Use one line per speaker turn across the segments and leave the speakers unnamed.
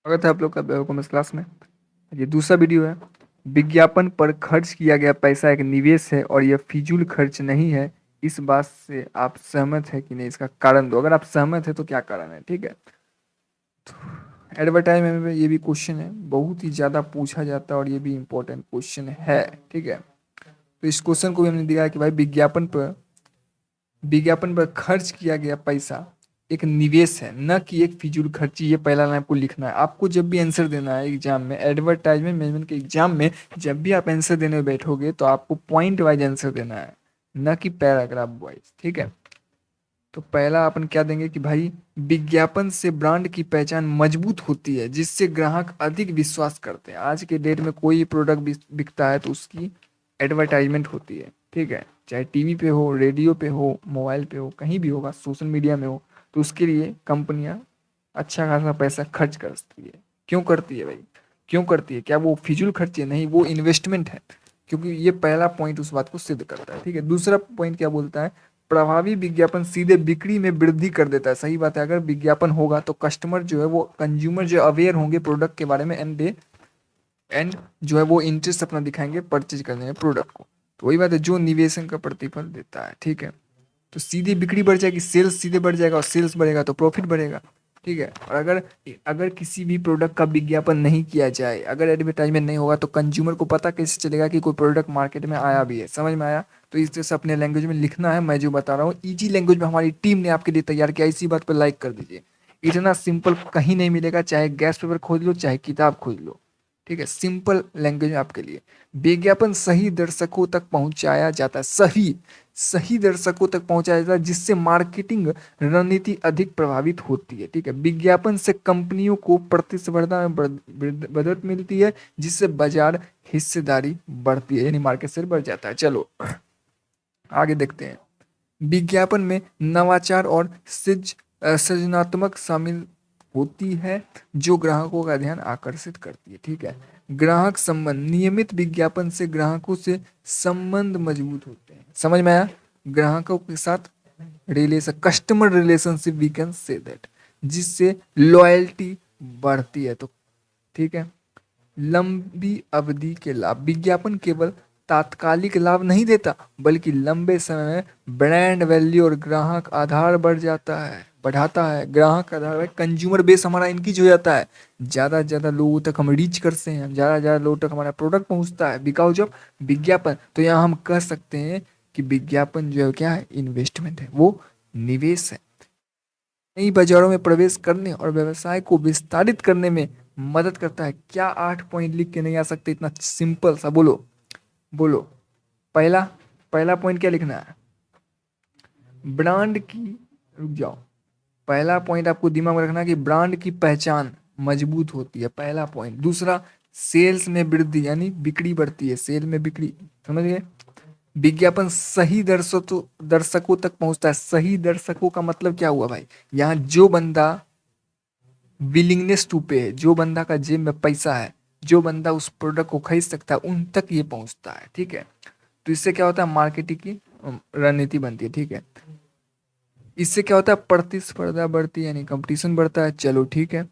स्वागत है आप लोग का कॉमर्स क्लास में। ये दूसरा वीडियो है। विज्ञापन पर खर्च किया गया पैसा एक निवेश है और यह फिजूल खर्च नहीं है। इस बात से आप सहमत है कि नहीं, इसका कारण दो। अगर आप सहमत है तो क्या कारण है, ठीक है। एडवर्टाइजमेंट में ये भी क्वेश्चन है, बहुत ही ज़्यादा पूछा जाता है और ये भी इम्पोर्टेंट क्वेश्चन है, ठीक है। तो इस क्वेश्चन को भी हमने दिया है कि भाई विज्ञापन पर खर्च किया गया पैसा एक निवेश है, न कि एक फिजूल खर्ची। ये पहला लाइन आपको लिखना है। आपको जब भी आंसर देना है एग्जाम में, एडवर्टाइजमेंट मैनेजमेंट के एग्जाम में, जब भी आप आंसर देने बैठोगे तो आपको पॉइंट वाइज आंसर देना है, न कि पैराग्राफ वाइज, ठीक है। तो पहला अपन क्या देंगे कि भाई विज्ञापन से ब्रांड की पहचान मजबूत होती है, जिससे ग्राहक अधिक विश्वास करते हैं। आज के डेट में कोई प्रोडक्ट बिकता है तो उसकी एडवर्टाइजमेंट होती है, ठीक है। चाहे टीवी पे हो, रेडियो पे हो, मोबाइल पे हो, कहीं भी होगा, सोशल मीडिया में हो, तो उसके लिए कंपनियां अच्छा खासा पैसा खर्च करती है। क्यों करती है भाई, क्यों करती है? क्या वो फिजूल खर्ची है? नहीं, वो इन्वेस्टमेंट है। क्योंकि ये पहला पॉइंट उस बात को सिद्ध करता है, ठीक है। दूसरा पॉइंट क्या बोलता है? प्रभावी विज्ञापन सीधे बिक्री में वृद्धि कर देता है। सही बात है। अगर विज्ञापन होगा तो कस्टमर जो है, वो कंज्यूमर जो अवेयर होंगे प्रोडक्ट के बारे में, एंड जो है वो इंटरेस्ट अपना दिखाएंगे परचेज करने में प्रोडक्ट को। तो वही बात है, जो निवेशन का प्रतिफल देता है, ठीक है। तो सीधी बिक्री बढ़ जाएगी, सेल्स सीधे बढ़ जाएगा, और सेल्स बढ़ेगा तो प्रॉफिट बढ़ेगा, ठीक है। और अगर अगर किसी भी प्रोडक्ट का विज्ञापन नहीं किया जाए, अगर एडवर्टाइजमेंट नहीं होगा, तो कंज्यूमर को पता कैसे चलेगा कि कोई प्रोडक्ट मार्केट में आया भी है? समझ में आया? तो इस तरह से अपने लैंग्वेज में लिखना है। मैं जो बता रहा हूँ इजी लैंग्वेज में हमारी टीम ने आपके लिए तैयार किया। इसी बात पर लाइक कर दीजिए। इतना सिंपल कहीं नहीं मिलेगा, चाहे गैस पेपर खोज लो, चाहे किताब खोज लो, ठीक है। सिंपल लैंग्वेज में आपके लिए। विज्ञापन सही दर्शकों तक पहुंचाया जाता है, सही सही दर्शकों तक पहुंचाया जाता है, जिससे मार्केटिंग रणनीति अधिक प्रभावित होती है, ठीक है। विज्ञापन से कंपनियों को प्रतिस्पर्धा में मदद मिलती है, जिससे बाजार हिस्सेदारी बढ़ती है, यानी मार्केट शेयर बढ़ जाता है। चलो आगे देखते हैं। विज्ञापन में नवाचार और सृजनात्मक शामिल होती है, जो ग्राहकों का ध्यान आकर्षित करती है, ठीक है। ग्राहक संबंध, नियमित विज्ञापन से ग्राहकों से संबंध मजबूत होते हैं। समझ में आया? ग्राहकों के साथ relation, customer relationship we can say that, जिससे लॉयल्टी बढ़ती है। तो ठीक है। लंबी अवधि के लाभ, विज्ञापन केवल तात्कालिक लाभ नहीं देता, बल्कि लंबे समय में ब्रांड वैल्यू और ग्राहक आधार बढ़ाता है। ग्राहक आधार, कंज्यूमर बेस हमारा इंक्रीज हो जाता है। ज़्यादा से ज़्यादा लोगों तक हम रीच करते हैं, ज़्यादा से ज़्यादा लोगों तक हमारा प्रोडक्ट पहुंचता है बिकॉज ऑफ विज्ञापन। तो यहाँ हम कह सकते हैं कि विज्ञापन जो है क्या है? इन्वेस्टमेंट है, वो निवेश है। नई बाजारों में प्रवेश करने और व्यवसाय को विस्तारित करने में मदद करता है। क्या 8 पॉइंट लिख के नहीं आ सकते? इतना सिंपल सा बोलो, बोलो। पहला पहला पॉइंट क्या लिखना है? ब्रांड की, रुक जाओ। पहला पॉइंट आपको दिमाग में रखना है कि ब्रांड की पहचान मजबूत होती है, पहला पॉइंट। दूसरा, सेल्स में वृद्धि, यानी बिक्री बढ़ती है, सेल में बिक्री। समझ गए? विज्ञापन सही दर्शकों तक पहुंचता है। सही दर्शकों का मतलब क्या हुआ भाई? यहाँ जो बंदा विलिंगनेस टू पे है, जो बंदा का जेब में पैसा है, जो बंदा उस प्रोडक्ट को खरीद सकता है, उन तक ये पहुंचता है, ठीक है। तो इससे क्या होता है? मार्केटिंग की रणनीति बनती है, ठीक है। इससे क्या होता है? प्रतिस्पर्धा बढ़ती है, यानी कंपटीशन बढ़ता है। चलो ठीक है।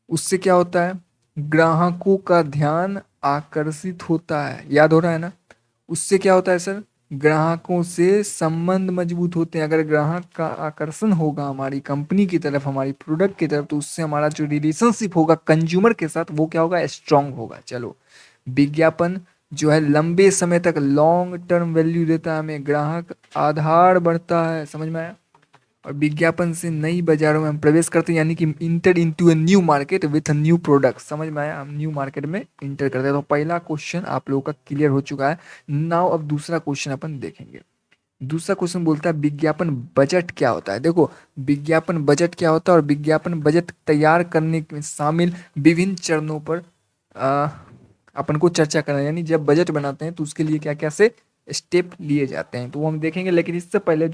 उससे क्या होता है? ग्राहकों का ध्यान आकर्षित होता है। याद हो रहा है ना? उससे क्या होता है सर? ग्राहकों से संबंध मजबूत होते हैं। अगर ग्राहक का आकर्षण होगा हमारी कंपनी की तरफ, हमारी प्रोडक्ट की तरफ, तो उससे हमारा जो रिलेशनशिप होगा कंज्यूमर के साथ, वो क्या होगा? स्ट्रांग होगा। चलो, विज्ञापन जो है लंबे समय तक लॉन्ग टर्म वैल्यू देता है हमें, ग्राहक आधार बढ़ता है। समझ में आया? और विज्ञापन से नई बाजारों में हम प्रवेश करते हैं, यानी कि inter into a new market with a new product. समझ में आया? हम न्यू मार्केट में इंटर करते हैं। तो पहला क्वेश्चन आप लोगों का क्लियर हो चुका है। नाउ अब दूसरा क्वेश्चन अपन देखेंगे। दूसरा क्वेश्चन बोलता है विज्ञापन बजट क्या होता है? देखो, विज्ञापन बजट क्या होता है और विज्ञापन बजट तैयार करने में शामिल विभिन्न चरणों पर आ, अपन को चर्चा करना है। यानी जब बजट बनाते हैं तो उसके लिए क्या क्या से स्टेप लिए जाते हैं, तो वो हम देखेंगे। लेकिन इससे पहले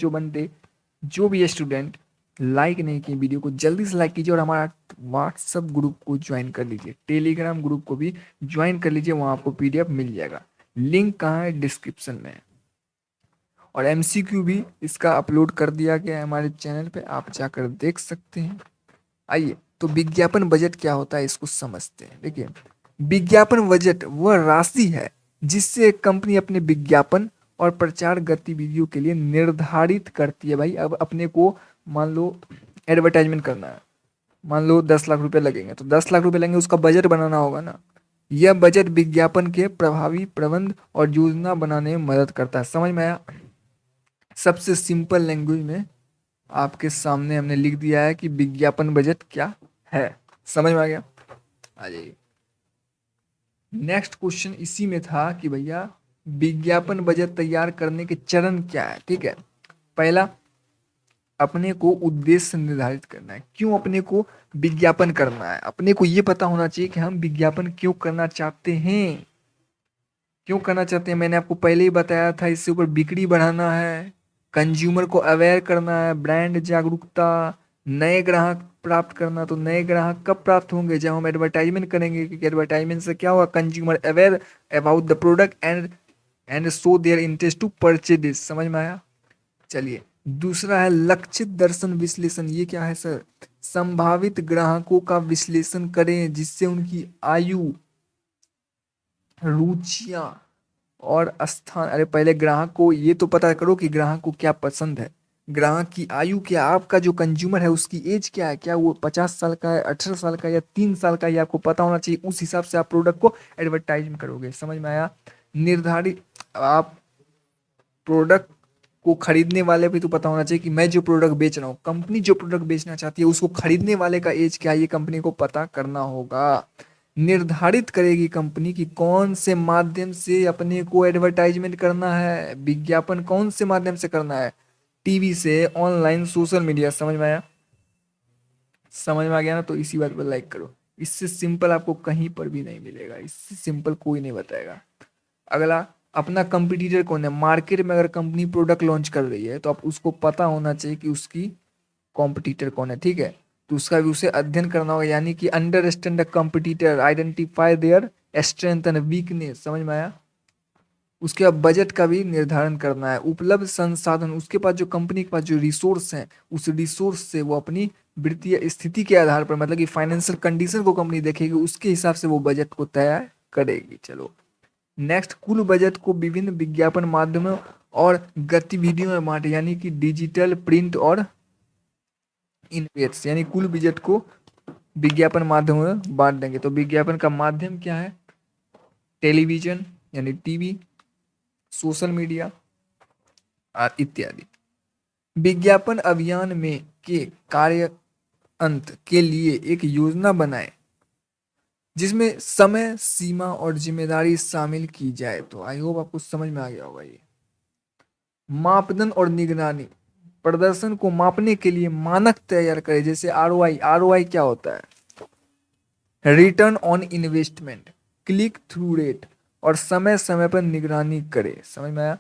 जो भी स्टूडेंट लाइक नहीं किए वीडियो को, जल्दी से लाइक कीजिए और हमारा व्हाट्सअप ग्रुप को ज्वाइन कर लीजिए, टेलीग्राम ग्रुप को भी ज्वाइन कर लीजिए। वहाँ आपको पीडीएफ मिल जाएगा। लिंक कहाँ है? डिस्क्रिप्शन में। और एमसीक्यू भी इसका अपलोड कर दिया गया है हमारे चैनल पे, आप जाकर देख सकते हैं। आइए तो विज्ञापन बजट क्या होता है इसको समझते हैं। देखिए, विज्ञापन बजट वह राशि है जिससे एक कंपनी अपने विज्ञापन और प्रचार गतिविधियों के लिए निर्धारित करती है। भाई अब अपने को मान लो एडवर्टाइजमेंट करना है, मान लो 10 लाख रुपए लगेंगे, तो 10 लाख रुपए लगेंगे, उसका बजट बनाना होगा ना। यह बजट विज्ञापन के प्रभावी प्रबंध और योजना बनाने में मदद करता है। समझ में आया? सबसे सिंपल लैंग्वेज में आपके सामने हमने लिख दिया है कि विज्ञापन बजट क्या है। समझ में आ गया? आ जाइए, नेक्स्ट क्वेश्चन इसी में था कि भैया विज्ञापन बजट तैयार करने के चरण क्या है। ठीक है, पहला, अपने को उद्देश्य निर्धारित करना है। क्यों अपने को विज्ञापन करना है? अपने को ये पता होना चाहिए कि हम विज्ञापन क्यों करना चाहते हैं। क्यों करना चाहते हैं मैंने आपको पहले ही बताया था, इससे ऊपर बिक्री बढ़ाना है, कंज्यूमर को अवेयर करना है, ब्रांड जागरूकता, नए ग्राहक प्राप्त करना। तो नए ग्राहक कब प्राप्त होंगे? जब हम एडवर्टाइजमेंट करेंगे, क्योंकि एडवर्टाइजमेंट से क्या होगा, consumer aware about the product and show their interest to purchase this. समझ में आया? चलिए, दूसरा है लक्षित दर्शन विश्लेषण। ये क्या है सर? संभावित ग्राहकों का विश्लेषण करें जिससे उनकी आयु, रुचियां और स्थान। अरे पहले ग्राहक को ये तो पता करो कि ग्राहक को क्या पसंद है, ग्राहक की आयु क्या, आपका जो कंज्यूमर है उसकी एज क्या है, क्या वो 50 साल का है, 18 साल का, या 3 साल का, ये आपको पता होना चाहिए। उस हिसाब से आप प्रोडक्ट को एडवर्टाइज करोगे। समझ में आया? निर्धारित, आप प्रोडक्ट को खरीदने वाले भी तो पता होना चाहिए कि मैं जो प्रोडक्ट बेच रहा हूँ, कंपनी जो प्रोडक्ट बेचना चाहती है, उसको खरीदने वाले का एज क्या है, ये कंपनी को पता करना होगा। निर्धारित करेगी कंपनी कि कौन से माध्यम से अपने को एडवर्टाइजमेंट करना है, विज्ञापन कौन से माध्यम से करना है, टीवी से, ऑनलाइन, सोशल मीडिया। समझ में आया? समझ में आ गया ना? तो इसी बात पर लाइक करो। इससे सिंपल आपको कहीं पर भी नहीं मिलेगा, इससे सिंपल कोई नहीं बताएगा। अगला, अपना कंपटीटर कौन है। मार्केट में अगर कंपनी प्रोडक्ट लॉन्च कर रही है तो आप उसको पता होना चाहिए कि उसकी कॉम्पिटिटर कौन है। ठीक है, तो उसका भी उसे अध्ययन करना होगा, यानी कि understand the competitor, identify their strength and weakness. समझ में आया? उसके बाद बजट का भी निर्धारण करना है, उपलब्ध संसाधन, उसके पास जो कंपनी के पास जो रिसोर्स हैं, उस रिसोर्स से वो अपनी वित्तीय स्थिति के आधार पर, मतलब कि फाइनेंशियल कंडीशन को कंपनी देखेगी, उसके हिसाब से वो बजट को तैयार करेगी। चलो नेक्स्ट, कुल बजट को विभिन्न विज्ञापन माध्यमों और गतिविधियों में बांटे, यानी कि डिजिटल, प्रिंट और इनवेट्स, यानी कुल बजट को विज्ञापन माध्यमों में बांट देंगे। तो विज्ञापन का माध्यम क्या है? टेलीविजन यानी टीवी, सोशल मीडिया और इत्यादि। विज्ञापन अभियान में के कार्य अंत के लिए एक योजना बनाएं जिसमें समय सीमा और जिम्मेदारी शामिल की जाए। तो आई होप आपको समझ में आ गया होगा। ये मापदंड और निगरानी, प्रदर्शन को मापने के लिए मानक तैयार करें, जैसे आरओआई। आरओआई क्या होता है? Return on investment, click through rate, और समय समय पर निगरानी करे। समझ में आया?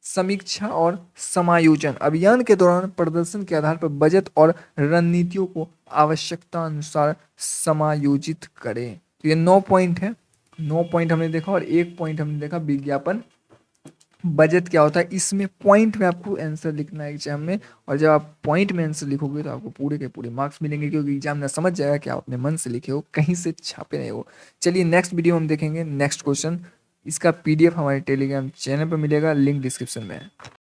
समीक्षा और समायोजन, अभियान के दौरान प्रदर्शन के आधार पर बजट और रणनीतियों को आवश्यकता अनुसार समायोजित करें। तो ये 9 पॉइंट है, 9 पॉइंट हमने देखा, और एक पॉइंट हमने देखा विज्ञापन बजट क्या होता है। इसमें पॉइंट में आपको आंसर लिखना है एग्जाम में, और जब आप पॉइंट में आंसर लिखोगे तो आपको पूरे के पूरे मार्क्स मिलेंगे, क्योंकि एग्जाम में समझ जाएगा कि आप अपने मन से लिखे हो, कहीं से छापे नहीं हो। चलिए नेक्स्ट वीडियो हम देखेंगे नेक्स्ट क्वेश्चन। इसका पीडीएफ हमारे टेलीग्राम चैनल पर मिलेगा, लिंक डिस्क्रिप्शन में है।